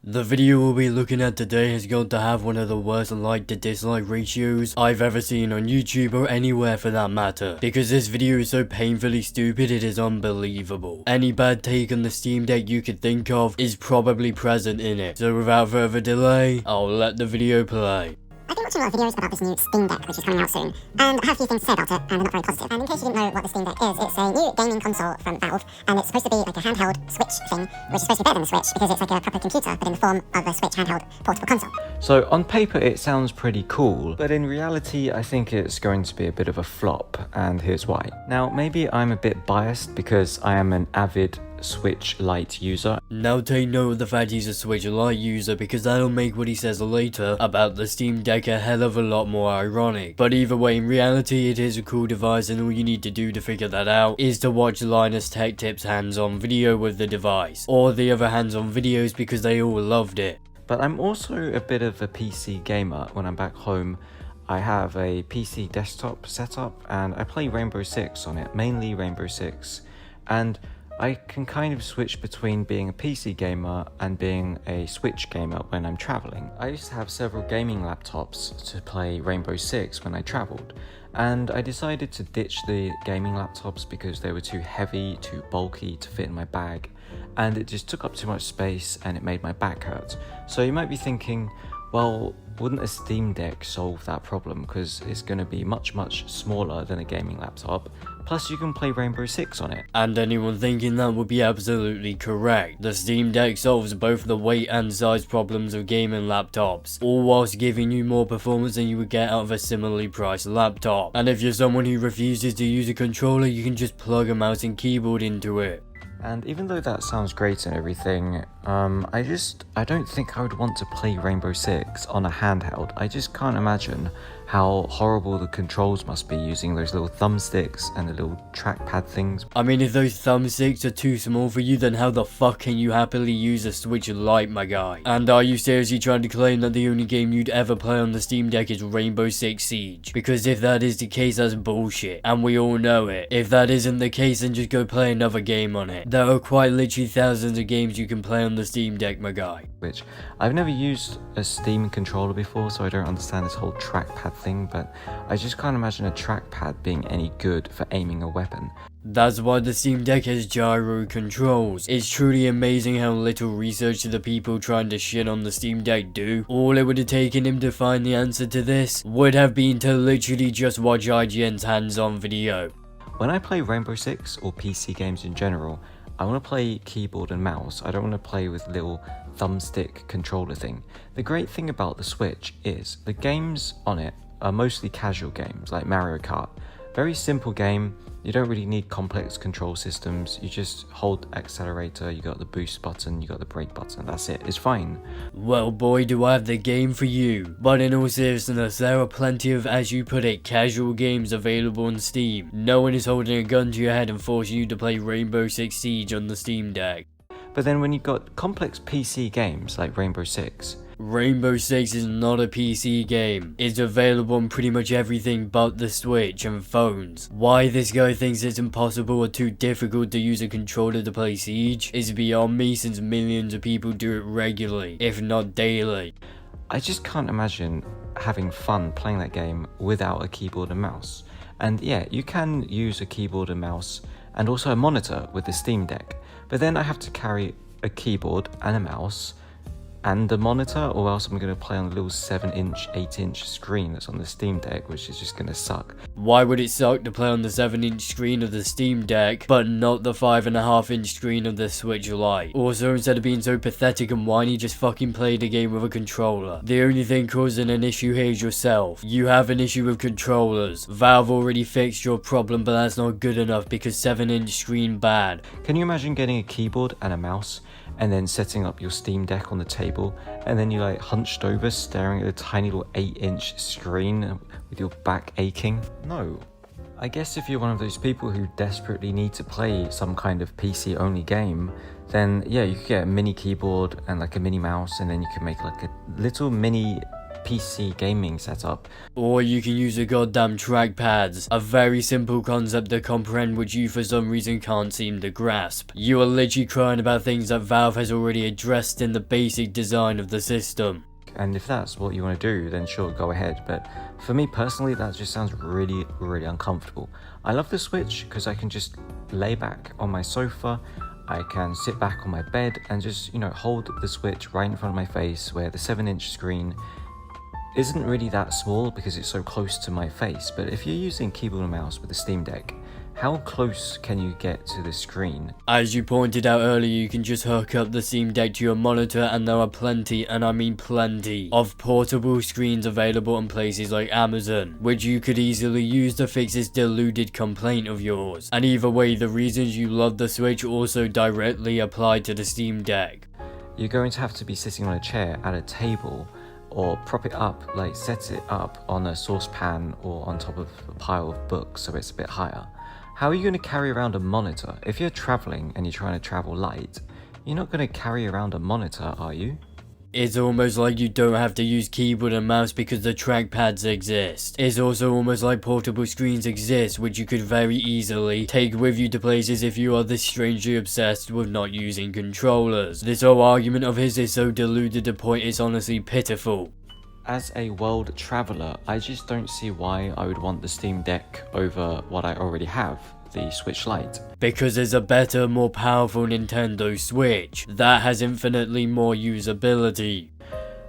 The video we'll be looking at today has got to have one of the worst like to dislike ratios I've ever seen on YouTube or anywhere for that matter, because this video is so painfully stupid it is unbelievable. Any bad take on the Steam Deck you could think of is probably present in it, so without further delay, I'll let the video play. I've been watching a lot of videos about this new Steam Deck, which is coming out soon, and I have a few things to say about it, and they're not very positive. And in case you didn't know what the Steam Deck is, it's a new gaming console from Valve, and it's supposed to be like a handheld Switch thing, which is supposed to be better than the Switch, because it's like a proper computer, but in the form of a Switch handheld portable console. So on paper it sounds pretty cool, but in reality I think it's going to be a bit of a flop, and here's why. Now maybe I'm a bit biased because I am an avid Switch Lite user. Now take note of the fact he's a Switch Lite user, because that'll make what he says later about the Steam Deck a hell of a lot more ironic. But either way, in reality it is a cool device, and all you need to do to figure that out is to watch Linus Tech Tips hands-on video with the device, or the other hands-on videos, because they all loved it. But I'm also a bit of a PC gamer. When I'm back home I have a PC desktop setup and I play Rainbow Six on it, mainly Rainbow Six, and I can kind of switch between being a PC gamer and being a Switch gamer when I'm traveling. I used to have several gaming laptops to play Rainbow Six when I traveled, and I decided to ditch the gaming laptops because they were too heavy, too bulky to fit in my bag, and it just took up too much space and it made my back hurt. So you might be thinking, well, wouldn't a Steam Deck solve that problem, because it's going to be much smaller than a gaming laptop, plus you can play Rainbow Six on it. And anyone thinking that would be absolutely correct. The Steam Deck solves both the weight and size problems of gaming laptops, all whilst giving you more performance than you would get out of a similarly priced laptop. And if you're someone who refuses to use a controller, you can just plug a mouse and keyboard into it. And even though that sounds great and everything, I don't think I would want to play Rainbow Six on a handheld. I just can't imagine how horrible the controls must be using those little thumbsticks and the little trackpad things. I mean, if those thumbsticks are too small for you, then how the fuck can you happily use a Switch Lite, my guy? And are you seriously trying to claim that the only game you'd ever play on the Steam Deck is Rainbow Six Siege? Because if that is the case, that's bullshit, and we all know it. If that isn't the case, then just go play another game on it. There are quite literally thousands of games you can play on the Steam Deck, my guy. Which, I've never used a Steam controller before, so I don't understand this whole trackpad thing, but I just can't imagine a trackpad being any good for aiming a weapon. That's why the Steam Deck has gyro controls. It's truly amazing how little research the people trying to shit on the Steam Deck do. All it would have taken him to find the answer to this would have been to literally just watch IGN's hands-on video. When I play Rainbow Six or PC games in general, I want to play keyboard and mouse. I don't want to play with little thumbstick controller thing. The great thing about the Switch is the games on it are mostly casual games like Mario Kart. Very simple game. You don't really need complex control systems. You just hold accelerator, you got the boost button, you got the brake button, that's it. It's fine. Well boy, do I have the game for you. But in all seriousness, there are plenty of, as you put it, casual games available on Steam. No one is holding a gun to your head and forcing you to play Rainbow Six Siege on the Steam Deck. But then when you've got complex PC games like Rainbow Six, Rainbow Six is not a PC game. It's available on pretty much everything but the Switch and phones. Why this guy thinks it's impossible or too difficult to use a controller to play Siege is beyond me, since millions of people do it regularly, if not daily. I just can't imagine having fun playing that game without a keyboard and mouse. And yeah, you can use a keyboard and mouse and also a monitor with the Steam Deck, but then I have to carry a keyboard and a mouse and the monitor, or else I'm going to play on the little 7-inch, 8-inch screen that's on the Steam Deck, which is just going to suck. Why would it suck to play on the 7-inch screen of the Steam Deck, but not the 5.5-inch screen of the Switch Lite? Also, instead of being so pathetic and whiny, just fucking play the game with a controller. The only thing causing an issue here is yourself. You have an issue with controllers. Valve already fixed your problem, but that's not good enough, because 7-inch screen bad. Can you imagine getting a keyboard and a mouse and then setting up your Steam Deck on the table, and then you like hunched over staring at a tiny little 8-inch screen with your back aching? No. I guess if you're one of those people who desperately need to play some kind of PC only game, then yeah, you could get a mini keyboard and like a mini mouse, and then you can make like a little mini PC gaming setup. Or you can use the goddamn trackpads, a very simple concept to comprehend which you for some reason can't seem to grasp. You are literally crying about things that Valve has already addressed in the basic design of the system. And if that's what you want to do, then sure, go ahead. But for me personally, that just sounds really, really uncomfortable. I love the Switch because I can just lay back on my sofa, I can sit back on my bed and just, hold the Switch right in front of my face, where the 7-inch screen isn't really that small because it's so close to my face. But if you're using keyboard and mouse with the Steam Deck, how close can you get to the screen? As you pointed out earlier, you can just hook up the Steam Deck to your monitor, and there are plenty, and I mean plenty, of portable screens available on places like Amazon, which you could easily use to fix this deluded complaint of yours. And either way, the reasons you love the Switch also directly apply to the Steam Deck. You're going to have to be sitting on a chair at a table, or prop it up, like set it up on a saucepan or on top of a pile of books so it's a bit higher. How are you going to carry around a monitor? If you're traveling and you're trying to travel light, you're not going to carry around a monitor, are you? It's almost like you don't have to use keyboard and mouse because the trackpads exist. It's also almost like portable screens exist, which you could very easily take with you to places if you are this strangely obsessed with not using controllers. This whole argument of his is so deluded to the point it's honestly pitiful. As a world traveler, I just don't see why I would want the Steam Deck over what I already have, the Switch Lite. Because there's a better, more powerful Nintendo Switch that has infinitely more usability.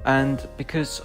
And because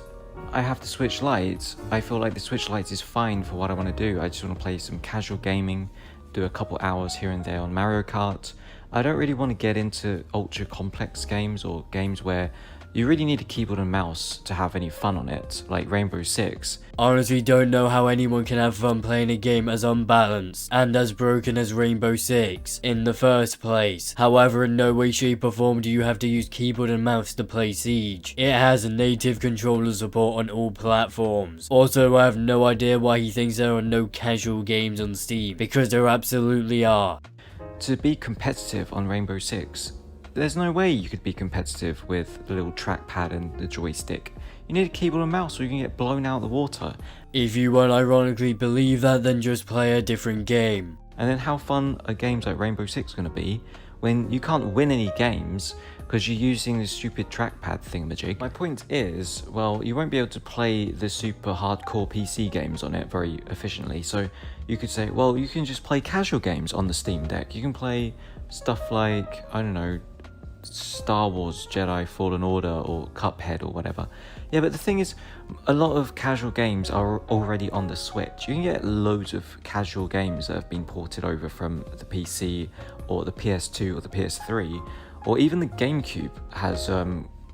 I have the Switch Lite, I feel like the Switch Lite is fine for what I want to do. I just want to play some casual gaming, do a couple hours here and there on Mario Kart. I don't really want to get into ultra complex games or games where you really need a keyboard and mouse to have any fun on it, like Rainbow Six. Honestly, don't know how anyone can have fun playing a game as unbalanced and as broken as Rainbow Six in the first place. However, in no way, shape or form do you have to use keyboard and mouse to play Siege. It has native controller support on all platforms. Also, I have no idea why he thinks there are no casual games on Steam, because there absolutely are. To be competitive on Rainbow Six, there's no way you could be competitive with the little trackpad and the joystick. You need a keyboard and mouse or you can get blown out of the water. If you won't ironically believe that, then just play a different game. And then how fun are games like Rainbow Six going to be when you can't win any games because you're using this stupid trackpad thingamajig? My point is, well, you won't be able to play the super hardcore PC games on it very efficiently. So you could say, well, you can just play casual games on the Steam Deck. You can play stuff like, I don't know, Star Wars Jedi Fallen Order or Cuphead or whatever. Yeah, but the thing is, a lot of casual games are already on the Switch. You can get loads of casual games that have been ported over from the PC or the PS2 or the PS3, or even the GameCube has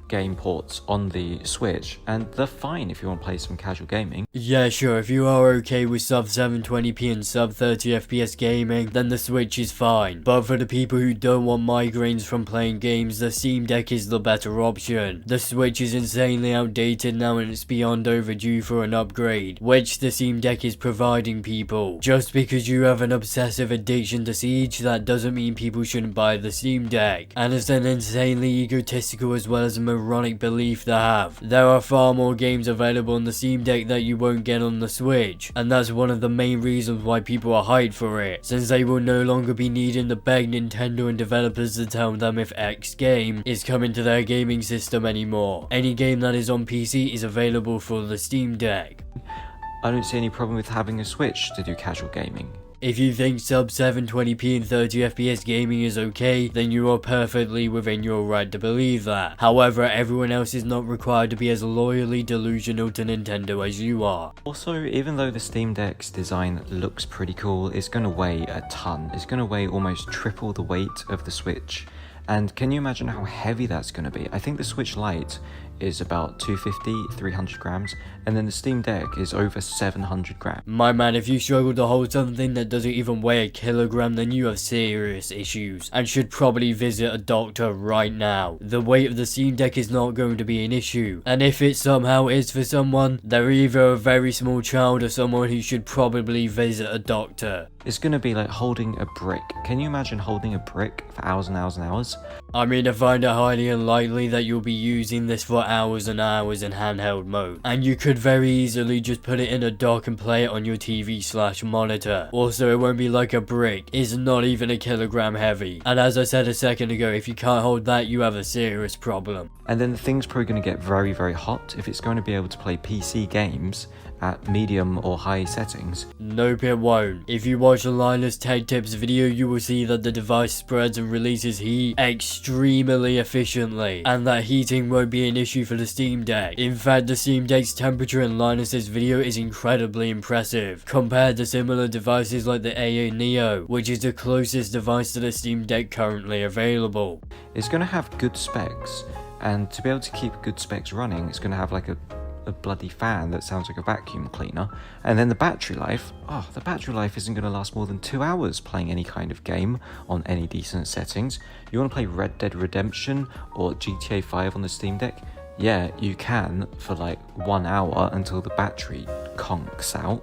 game ports on the Switch, and they're fine if you want to play some casual gaming. Yeah, sure, if you are okay with sub 720p and sub 30fps gaming, then the Switch is fine. But for the people who don't want migraines from playing games, the Steam Deck is the better option. The Switch is insanely outdated now and it's beyond overdue for an upgrade, which the Steam Deck is providing people. Just because you have an obsessive addiction to Siege, that doesn't mean people shouldn't buy the Steam Deck. And it's an insanely egotistical as well as a moronic belief to have. There are far more games available on the Steam Deck that you won't get on the Switch, and that's one of the main reasons why people are hyped for it, since they will no longer be needing to beg Nintendo and developers to tell them if X game is coming to their gaming system anymore. Any game that is on PC is available for the Steam Deck. I don't see any problem with having a Switch to do casual gaming. If you think sub 720p and 30fps gaming is okay, then you are perfectly within your right to believe that. However, everyone else is not required to be as loyally delusional to Nintendo as you are. Also, even though the Steam Deck's design looks pretty cool, it's going to weigh a ton. It's going to weigh almost triple the weight of the Switch. And can you imagine how heavy that's going to be? I think the Switch Lite is about 250, 300 grams, and then the Steam Deck is over 700 grams. My man, if you struggle to hold something that doesn't even weigh a kilogram, then you have serious issues, and should probably visit a doctor right now. The weight of the Steam Deck is not going to be an issue, and if it somehow is for someone, they're either a very small child or someone who should probably visit a doctor. It's going to be like holding a brick. Can you imagine holding a brick for hours and hours and hours? I mean, I find it highly unlikely that you'll be using this for hours and hours in handheld mode, and you could very easily just put it in a dock and play it on your TV/monitor. Also, it won't be like a brick, it's not even a kilogram heavy, and as I said a second ago, if you can't hold that, you have a serious problem. And then the thing's probably going to get very, very hot if it's going to be able to play PC games at medium or high settings. Nope, it won't. If you watch the Linus Tech Tips video, you will see that the device spreads and releases heat extremely efficiently, and that heating won't be an issue for the Steam Deck. In fact, the Steam Deck's temperature in Linus's video is incredibly impressive, compared to similar devices like the AA Neo, which is the closest device to the Steam Deck currently available. It's going to have good specs, and to be able to keep good specs running, it's going to have like a bloody fan that sounds like a vacuum cleaner. And then the battery life, the battery life isn't going to last more than 2 hours playing any kind of game on any decent settings. You want to play Red Dead Redemption or GTA 5 on the Steam Deck? Yeah, you can for like 1 hour until the battery conks out.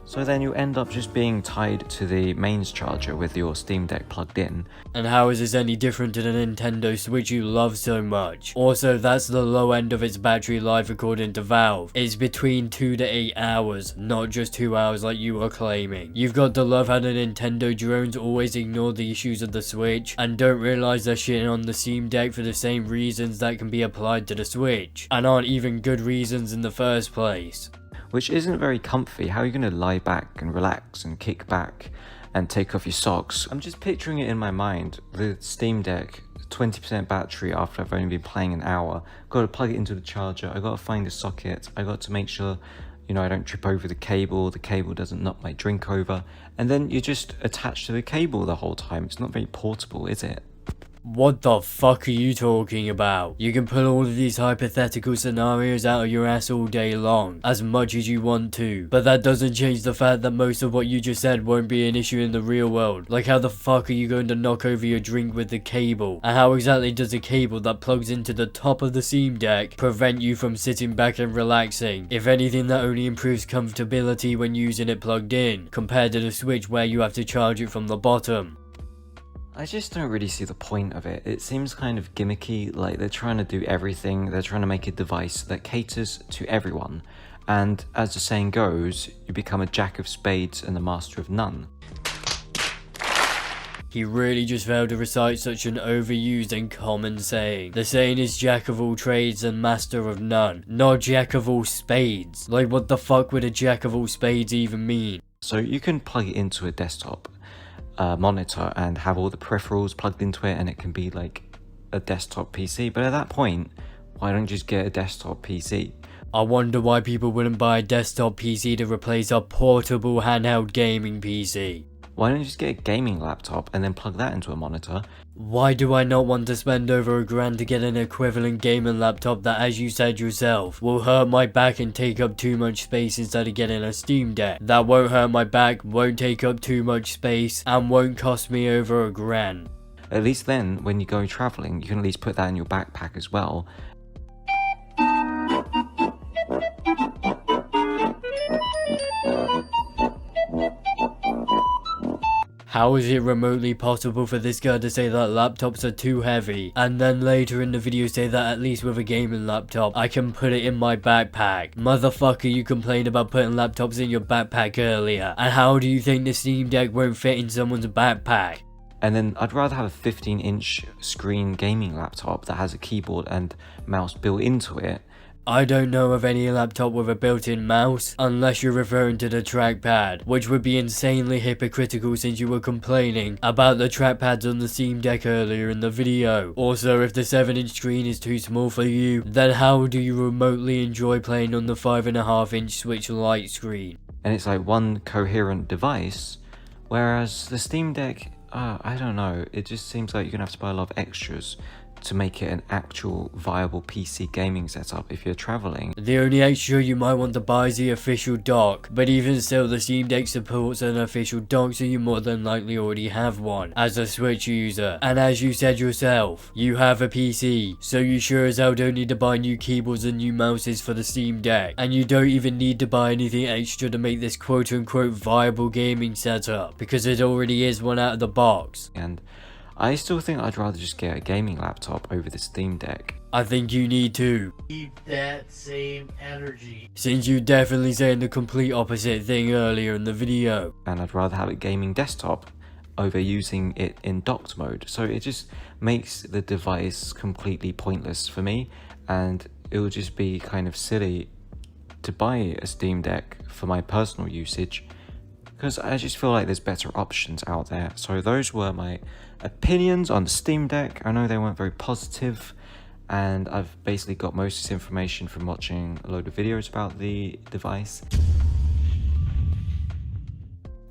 So then you end up just being tied to the mains charger with your Steam Deck plugged in. And how is this any different to the Nintendo Switch you love so much? Also, that's the low end of its battery life according to Valve. It's between 2 to 8 hours, not just 2 hours like you are claiming. You've got to love how the Nintendo drones always ignore the issues of the Switch and don't realize they're shitting on the Steam Deck for the same reasons that can be applied to the Switch, and aren't even good reasons in the first place. Which isn't very comfy. How are you going to lie back and relax and kick back and take off your socks? I'm just picturing it in my mind. The Steam Deck, 20% battery after I've only been playing an hour. Got to plug it into the charger. I got to find a socket. I got to make sure, I don't trip over the cable doesn't knock my drink over. And then you're just attached to the cable the whole time. It's not very portable, is it? What the fuck are you talking about? You can pull all of these hypothetical scenarios out of your ass all day long, as much as you want to, but that doesn't change the fact that most of what you just said won't be an issue in the real world. Like, how the fuck are you going to knock over your drink with the cable? And how exactly does a cable that plugs into the top of the Steam Deck prevent you from sitting back and relaxing? If anything, that only improves comfortability when using it plugged in, compared to the Switch where you have to charge it from the bottom. I just don't really see the point of it. It seems kind of gimmicky, like they're trying to do everything. They're trying to make a device that caters to everyone. And as the saying goes, you become a jack of spades and a master of none. He really just failed to recite such an overused and common saying. The saying is jack of all trades and master of none, not jack of all spades. Like, what the fuck would a jack of all spades even mean? So you can plug it into a desktop monitor and have all the peripherals plugged into it, and it can be like a desktop PC. But at that point, why don't you just get a desktop PC? I wonder why people wouldn't buy a desktop PC to replace a portable handheld gaming PC. Why don't you just get a gaming laptop and then plug that into a monitor? Why do I not want to spend over $1,000 to get an equivalent gaming laptop that, as you said yourself, will hurt my back and take up too much space instead of getting a Steam Deck? That won't hurt my back, won't take up too much space, and won't cost me over $1,000. At least then, when you go travelling, you can at least put that in your backpack as well. How is it remotely possible for this guy to say that laptops are too heavy, and then later in the video say that at least with a gaming laptop, I can put it in my backpack? Motherfucker, you complained about putting laptops in your backpack earlier, and how do you think the Steam Deck won't fit in someone's backpack? And then I'd rather have a 15-inch screen gaming laptop that has a keyboard and mouse built into it. I don't know of any laptop with a built-in mouse, unless you're referring to the trackpad, which would be insanely hypocritical since you were complaining about the trackpads on the Steam Deck earlier in the video. Also, if the 7-inch screen is too small for you, then how do you remotely enjoy playing on the 5.5-inch Switch Lite screen? And it's like one coherent device, whereas the Steam Deck, I don't know, it just seems like you're gonna have to buy a lot of extras to make it an actual viable PC gaming setup if you're traveling. The only extra you might want to buy is the official dock, but even still the Steam Deck supports an official dock, so you more than likely already have one as a Switch user. And as you said yourself, you have a PC, so you sure as hell don't need to buy new keyboards and new mouses for the Steam Deck, and you don't even need to buy anything extra to make this quote unquote viable gaming setup, because it already is one out of the box. And I still think I'd rather just get a gaming laptop over this Steam Deck. I think you need to. Keep that same energy. Since you definitely saying the complete opposite thing earlier in the video. And I'd rather have a gaming desktop over using it in docked mode. So it just makes the device completely pointless for me, and it would just be kind of silly to buy a Steam Deck for my personal usage, because I just feel like there's better options out there. So those were my opinions on the Steam Deck. I know they weren't very positive, and I've basically got most of this information from watching a load of videos about the device.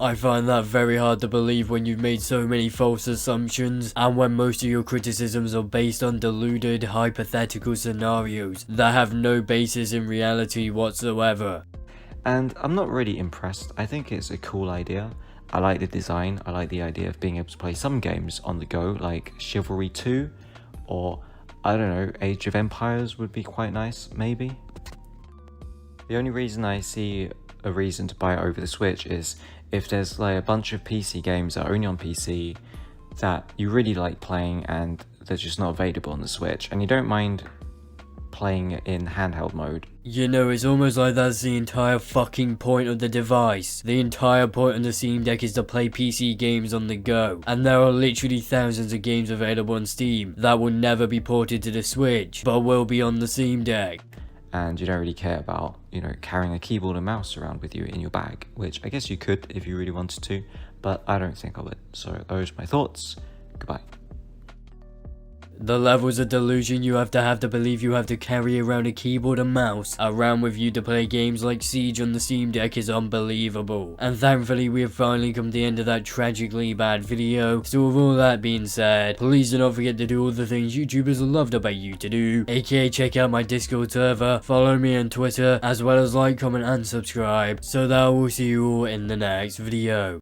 I find that very hard to believe when you've made so many false assumptions, and when most of your criticisms are based on deluded, hypothetical scenarios that have no basis in reality whatsoever. And I'm not really impressed. I think it's a cool idea. I like the design. I like the idea of being able to play some games on the go, like Chivalry 2, or I don't know, Age of Empires would be quite nice, maybe. The only reason I see a reason to buy it over the Switch is if there's like a bunch of PC games that are only on PC that you really like playing and they're just not available on the Switch, and you don't mind playing it in handheld mode. You know, it's almost like that's the entire fucking point of the device. The entire point of the Steam Deck is to play PC games on the go. And there are literally thousands of games available on Steam that will never be ported to the Switch, but will be on the Steam Deck. And you don't really care about, you know, carrying a keyboard and mouse around with you in your bag, which I guess you could if you really wanted to, but I don't think of it. So those are my thoughts. Goodbye. The levels of delusion you have to believe you have to carry around a keyboard and mouse around with you to play games like Siege on the Steam Deck is unbelievable. And thankfully we have finally come to the end of that tragically bad video. So with all that being said, please do not forget to do all the things YouTubers loved about you to do, aka check out my Discord server, follow me on Twitter, as well as like, comment and subscribe, so that I will see you all in the next video.